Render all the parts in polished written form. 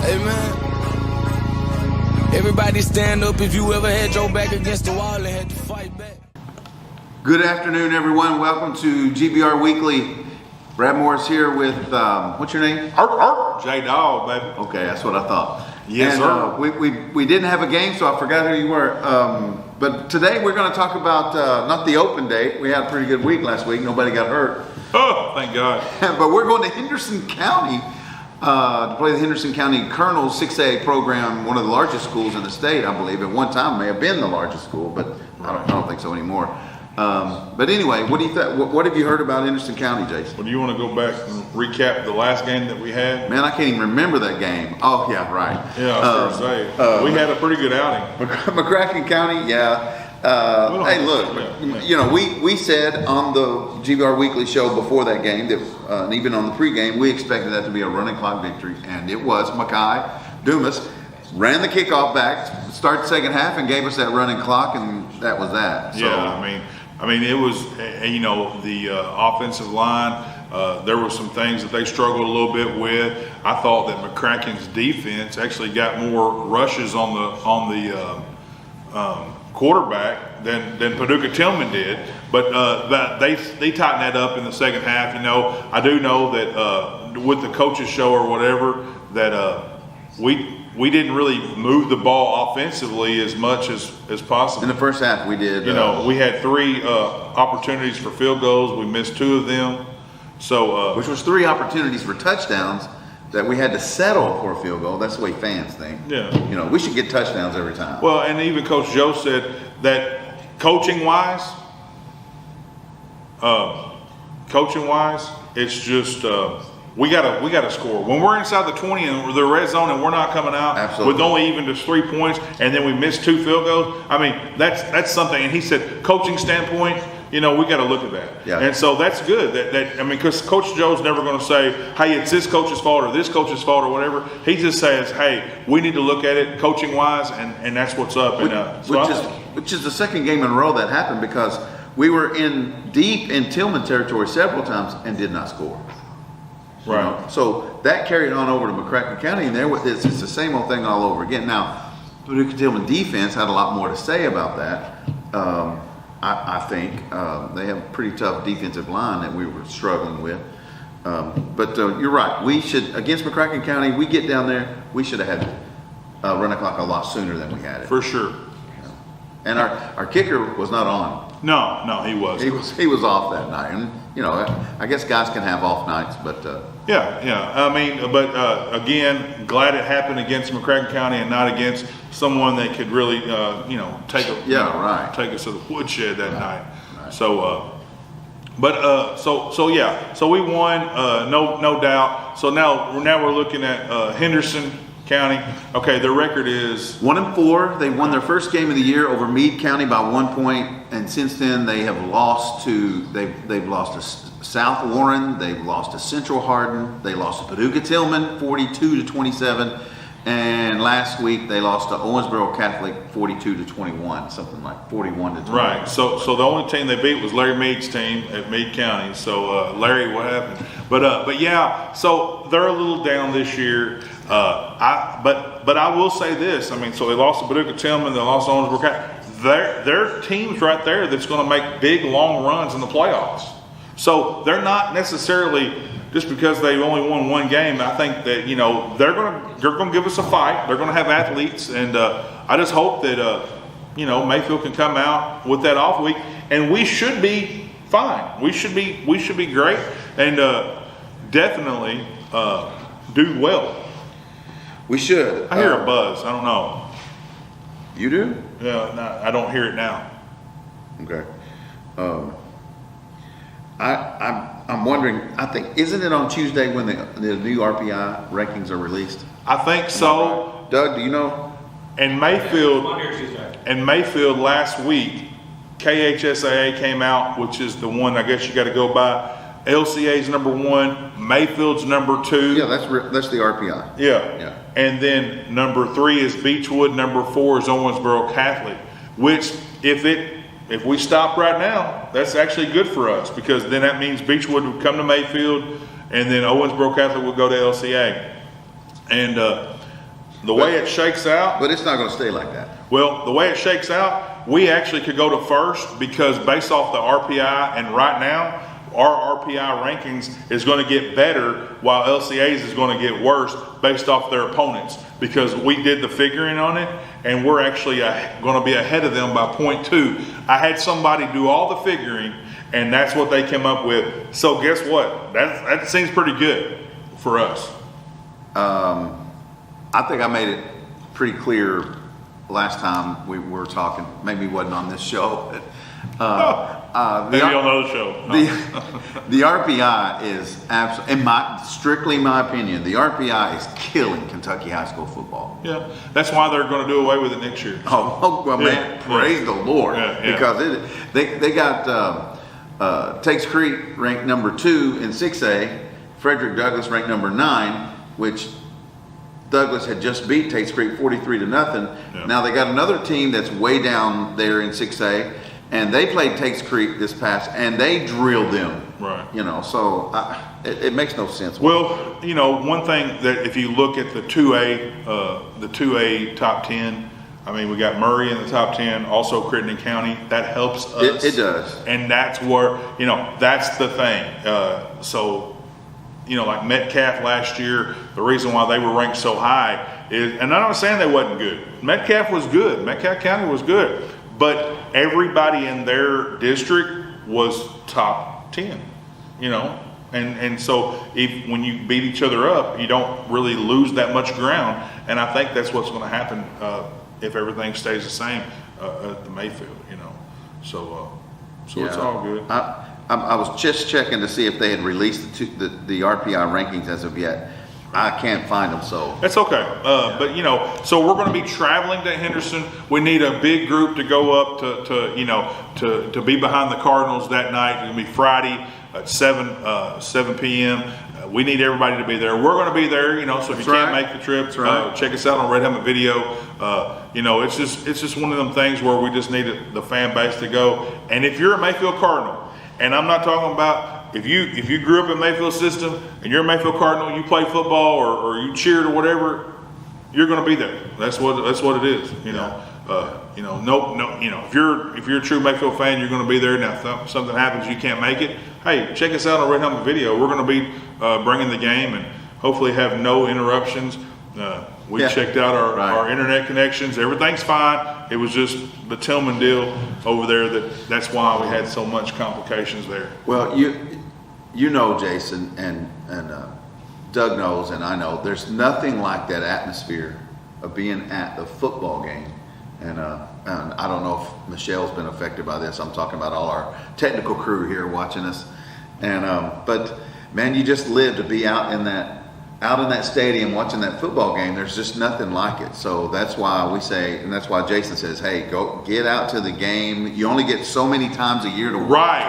Hey man, everybody stand up if you ever had your back against the wall and had to fight back. Good afternoon, everyone. Welcome to GBR Weekly. Brad Morris here with, what's your name? J-Dog, baby. Okay, that's what I thought. Yes, sir. We didn't have a game, so I forgot who you were. But today we're going to talk about, not the open day. We had a pretty good week last week. Nobody got hurt. Oh, thank God. But we're going to Henderson County to play the Henderson County Colonels 6A program, one of the largest schools in the state, I believe. At one time may have been the largest school, but I don't think so anymore. But anyway, what do you think? What have you heard about Henderson County, Jason? Well, do you want to go back and recap the last game that we had? Man, I can't even remember that game. Oh, yeah, right. Yeah, I was going to say. We had a pretty good outing. McCracken County, yeah. Hey, look, you know, we said on the GBR Weekly show before that game, that and even on the pregame, we expected that to be a running clock victory, and it was. Mackay Dumas ran the kickoff back, started the second half, and gave us that running clock, and that was that. So, yeah, I mean, it was, you know, the offensive line. There were some things that they struggled a little bit with. I thought that McCracken's defense actually got more rushes on the quarterback than Paducah Tillman did, but they tightened that up in the second half. You know, I do know that with the coaches show or whatever, that we didn't really move the ball offensively as much as possible. In the first half, we did. You know, we had 3 opportunities for field goals. We missed 2 of them. So, which was 3 opportunities for touchdowns that we had to settle for a field goal. That's the way fans think. Yeah. You know, we should get touchdowns every time. Well, and even Coach Joe said that coaching-wise, it's just we gotta score. When we're inside the 20 and the red zone and we're not coming out Absolutely. with only even just 3 points, and then we miss 2 field goals. I mean, that's something. And he said, coaching standpoint, you know, we got to look at that. Yeah. And so that's good. I mean, because Coach Joe's never going to say, hey, it's this coach's fault or this coach's fault or whatever. He just says, hey, we need to look at it coaching-wise, and that's what's up. Which is the second game in a row that happened, because we were deep in Tillman territory several times and did not score. Right. You know? So that carried on over to McCracken County, and it's the same old thing all over again. Now, Paducah Tillman defense had a lot more to say about that. I think they have a pretty tough defensive line that we were struggling with. But you're right. We should, against McCracken County, we get down there, we should have had run clock a lot sooner than we had it. For sure. And our kicker was not on. No, he wasn't. He was off that night. And, you know, I guess guys can have off nights, but... Yeah. I mean, but again, glad it happened against McCracken County and not against someone that could really, you know, take us to the woodshed that night. Right. So, so we won, no doubt. So now we're looking at Henderson County. Okay, their record is 1-4. They won their first game of the year over Meade County by 1 point, and since then they have lost to South Warren, they've lost to Central Hardin, they lost to Paducah Tillman 42-27, and last week they lost to Owensboro Catholic 42-21, something like 41-21. Right. So the only team they beat was Larry Meade's team at Meade County. So Larry, what happened? But yeah, so they're a little down this year. But I will say this. I mean, so they lost to Paducah Tillman, they lost to Owensboro Catholic. They're teams right there that's going to make big long runs in the playoffs. So they're not necessarily, just because they only won 1 game, I think that, you know, they're going to give us a fight. They're going to have athletes, and I just hope that you know, Mayfield can come out with that off week, and we should be fine. We should be great, and definitely do well. We should. I hear a buzz. I don't know. You do? Yeah, no, I don't hear it now. Okay. I'm wondering, I think, isn't it on Tuesday when the new RPI rankings are released? I think so. Right. Doug, do you know? And Mayfield last week, KHSAA came out, which is the one I guess you got to go by. LCA's number 1, Mayfield's number 2. Yeah, that's the RPI. Yeah. And then number 3 is Beechwood. Number 4 is Owensboro Catholic. Which, if we stop right now, that's actually good for us, because then that means Beechwood would come to Mayfield, and then Owensboro Catholic would go to LCA. And The way it shakes out, But it's not going to stay like that. well, the way it shakes out, we actually could go to first because based off the RPI, and right now, our RPI rankings is going to get better while LCA's is going to get worse based off their opponents because we did the figuring on it and we're actually going to be ahead of them by 0.2. I had somebody do all the figuring and that's what they came up with. So guess what? That seems pretty good for us. I think I made it pretty clear last time we were talking. Maybe it wasn't on this show. But, Maybe on another show. No. the RPI is absolutely, strictly my opinion, the RPI is killing Kentucky high school football. Yeah, that's why they're going to do away with it next year. Oh well, Yeah, man, praise the Lord, because they got Takes Creek ranked number 2 in 6A, Frederick Douglass ranked number 9, which Douglass had just beat Takes Creek 43-0. Yeah. Now they got another team that's way down there in 6A. And they played Takes Creek this past, and they drilled them. Right. You know, so it makes no sense. Well, you know, one thing that if you look at the 2A top 10, I mean, we got Murray in the top 10, also Crittenden County. That helps us. It does. And that's where, you know, that's the thing. So, you know, like Metcalf last year, the reason why they were ranked so high is, and I'm not saying they wasn't good. Metcalf was good. Metcalf County was good. But everybody in their district was top 10, you know? And so when you beat each other up, you don't really lose that much ground. And I think that's what's going to happen if everything stays the same at the Mayfield, you know? So it's all good. I was just checking to see if they had released the RPI rankings as of yet. I can't find them, so. That's okay. But, you know, so we're going to be traveling to Henderson. We need a big group to go up to be behind the Cardinals that night. It's going to be Friday at 7 p.m. We need everybody to be there. We're going to be there, you know, so if you can't make the trip, check us out on Red Helmet Video. You know, it's just one of them things where we just need the fan base to go. And if you're a Mayfield Cardinal, and I'm not talking about if you grew up in Mayfield system and you're a Mayfield Cardinal, you play football or you cheered or whatever, you're going to be there. That's what it is. You know, you know, you know, if you're a true Mayfield fan, you're going to be there. Now, if something happens, you can't make it. Hey, check us out on Red Helmet Video. We're going to be bringing the game and hopefully have no interruptions. We checked out our internet connections. Everything's fine. It was just the Tillman deal over there that's why we had so much complications there. Well, you know, Jason, and Doug knows, and I know, there's nothing like that atmosphere of being at the football game. And I don't know if Michelle's been affected by this. I'm talking about all our technical crew here watching us. And but man, you just live to be out in that stadium watching that football game. There's just nothing like it. So that's why we say, and that's why Jason says, hey, go get out to the game. You only get so many times a year to watch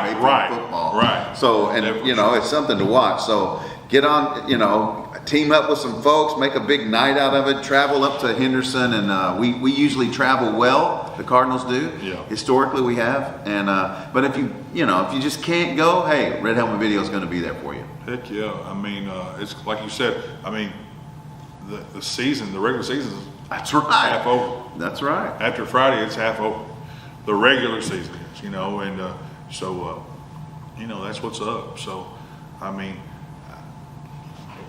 football. Right. So, and you know, it's something to watch. So get on, you know, team up with some folks, make a big night out of it, travel up to Henderson. And we usually travel well. The Cardinals do. Yeah. Historically we have. And but if you just can't go, hey, Red Helmet Video is going to be there for you. Heck yeah. I mean, it's like you said, I mean, the regular season is half over. That's right. After Friday, it's half over. The regular season is, you know, and so, you know, that's what's up. So, I mean,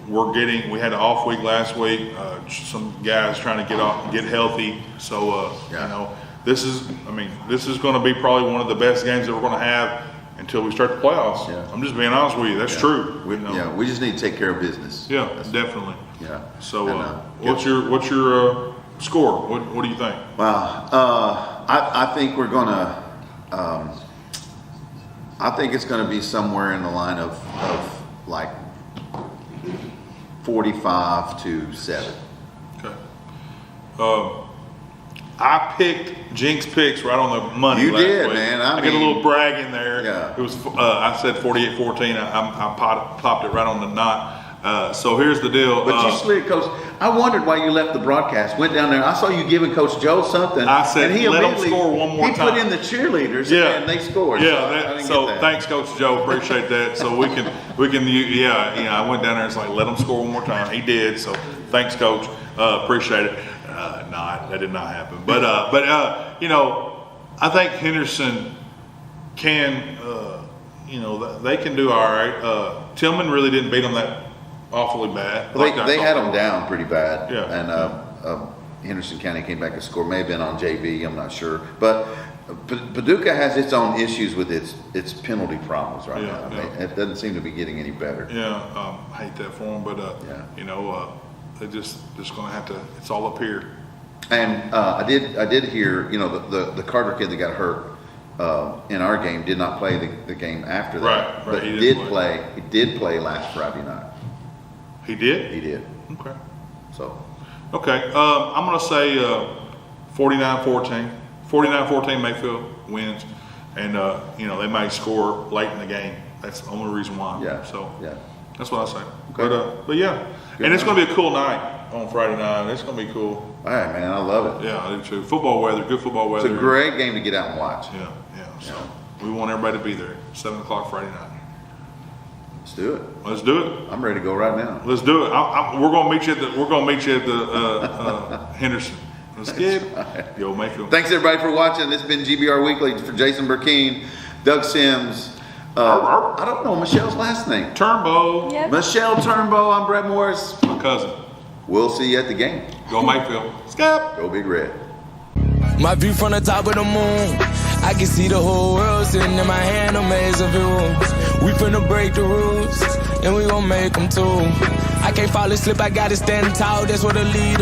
we had an off week last week. Some guys trying to get healthy. So, you know, this is going to be probably one of the best games that we're going to have until we start the playoffs. Yeah. I'm just being honest with you. That's true. We just need to take care of business. Yeah, definitely. Yeah. So, what's your score? What do you think? Well, I think we're gonna. I think it's going to be somewhere in the line of like 45-7. Okay. I picked Jinx picks right on the money. You last did, week. man. I got a little brag in there. Yeah. It was. I said 48-14. I popped it right on the knot. So here's the deal. But you slid Coach. I wondered why you left the broadcast. Went down there. I saw you giving Coach Joe something. I said, and he let him immediately- score one more He time. put in the cheerleaders, Yeah. and they scored. Yeah, So, I didn't get that. thanks, Coach Joe. Appreciate that. So we can, I went down there and it's like, let him score one more time. He did. So thanks, Coach. Appreciate it. That did not happen. But I think Henderson can, they can do all right. Tillman really didn't beat them that awfully bad. Well, they had them down pretty bad. Yeah. And Henderson County came back and scored. May have been on JV. I'm not sure. But Paducah has its own issues with its penalty problems right now. It doesn't seem to be getting any better. Yeah, I hate that for them, but they're just going to have to. It's all up here. And I did hear, the Carter kid that got hurt in our game did not play the game after that. Right. But He he didn't did He did play last Friday night. He did? He did. Okay. So. Okay. I'm going to say 49-14. 49-14 Mayfield wins. And, they might score late in the game. That's the only reason why. Yeah. So yeah. That's what I say. Okay. But yeah. Good and it's night. going to be a cool night on Friday night. It's going to be cool. All right, man. I love it. Yeah, I do too. Football weather, good football weather. It's a great game to get out and watch. Yeah. So we want everybody to be there. 7 o'clock Friday night. Let's do it. Let's do it. I'm ready to go right now. Let's do it. We're gonna meet you at the Henderson. Let's get it. Yo, Mayfield. Thanks everybody for watching. This has been GBR Weekly for Jason Burkeen, Doug Sims. I don't know Michelle's last name. Turnbow. Yep. Michelle Turnbow. I'm Brett Morris. My cousin. We'll see you at the game. Go Mayfield. Scap. Go Big Red. My view from the top of the moon, I can see the whole world sitting in my hand, a maze of views. We finna break the rules, and we gon' make them too. I can't fall asleep, I gotta stand tall, that's what a leader